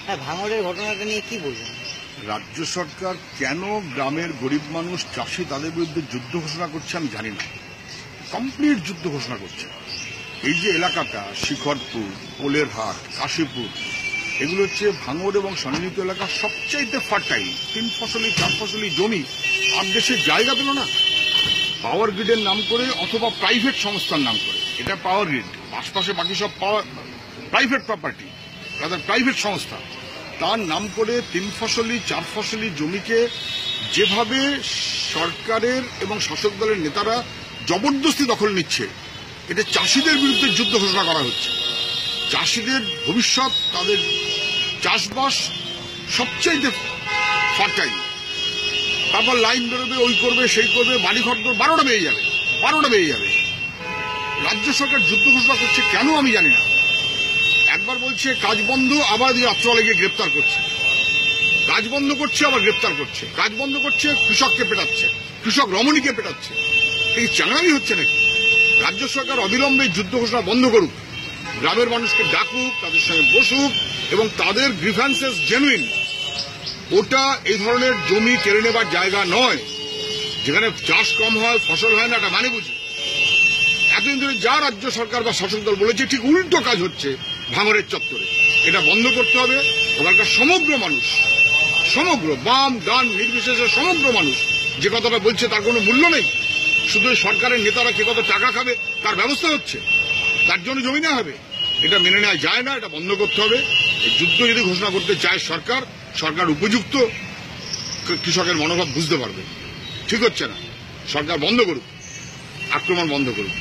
হ্যাঁ, ভাঙড়ের ঘটনাটা নিয়ে কি বলবেন? রাজ্য সরকার কেন গ্রামের গরিব মানুষ চাষি তাদের বিরুদ্ধে যুদ্ধ ঘোষণা করছে আমি জানি না। কমপ্লিট যুদ্ধ ঘোষণা করছে। এই যে এলাকাটা শিখরপুর, পোলেরহাট, কাশীপুর, এগুলো হচ্ছে ভাঙড় এবং সন্নিহিত এলাকার সবচাইতে ফার্টাইল 3 ফসলি 4 ফসলি জমি। আর দেশের জায়গা পেল না পাওয়ার গ্রিডের নাম করে অথবা প্রাইভেট সংস্থার নাম করে। এটা পাওয়ার গ্রিড, আশপাশে বাকি সব প্রাইভেট প্রপার্টি, তাদের প্রাইভেট সংস্থা। তার নাম করে 3 ফসলি 4 ফসলি জমিকে যেভাবে সরকারের এবং শাসক দলের নেতারা জবরদস্তি দখল নিচ্ছে, এটা চাষিদের বিরুদ্ধে যুদ্ধ ঘোষণা করা হচ্ছে। চাষিদের ভবিষ্যৎ, তাদের চাষবাস সবচাইতে ফার্টাইল। তারপর লাইন বেরোবে, ওই করবে, সেই করবে, বাড়িঘর 12টা বেয়ে যাবে। রাজ্য সরকার যুদ্ধ ঘোষণা করছে কেন আমি জানি না। একবার বলছে কাজ বন্ধ, আবার রাত্রবেলা গিয়ে গ্রেপ্তার করছে। কাজ বন্ধ করছে, আবার গ্রেপ্তার করছে। কাজ বন্ধ করছে, কৃষককে পেটাচ্ছে, কৃষক রমণীকে পেটাচ্ছে। এই চাঙামি হচ্ছে নাকি? রাজ্য সরকার অবিলম্বে যুদ্ধ ঘোষণা বন্ধ করুক, গ্রামের মানুষকে ডাকুক, তাদের সঙ্গে বসুক এবং তাদের গ্রিভ্যান্সেস জেনুইন। ওটা এই ধরনের জমি কেড়ে নেবার জায়গা নয়, যেখানে চাষ কম হয়, ফসল হয় না, এটা মানে বুঝি। এতদিন ধরে যা রাজ্য সরকার বা শাসক দল বলেছে, ঠিক উল্টো কাজ হচ্ছে ভাঙড়ের চত্বরে। এটা বন্ধ করতে হবে। ওখানকার সমগ্র মানুষ, সমগ্র বাম ডান নির্বিশেষে সমগ্র মানুষ যে কথাটা বলছে তার কোনো মূল্য নেই। শুধু সরকারের নেতারা কে কত টাকা খাবে তার ব্যবস্থা হচ্ছে, তার জন্য জমি নেওয়া হবে। এটা মেনে নেওয়া যায় না, এটা বন্ধ করতে হবে। এই যুদ্ধ যদি ঘোষণা করতে চায় সরকার উপযুক্ত কৃষকের মনোভাব বুঝতে পারবে। ঠিক হচ্ছে না, সরকার বন্ধ করুক, আক্রমণ বন্ধ করুক।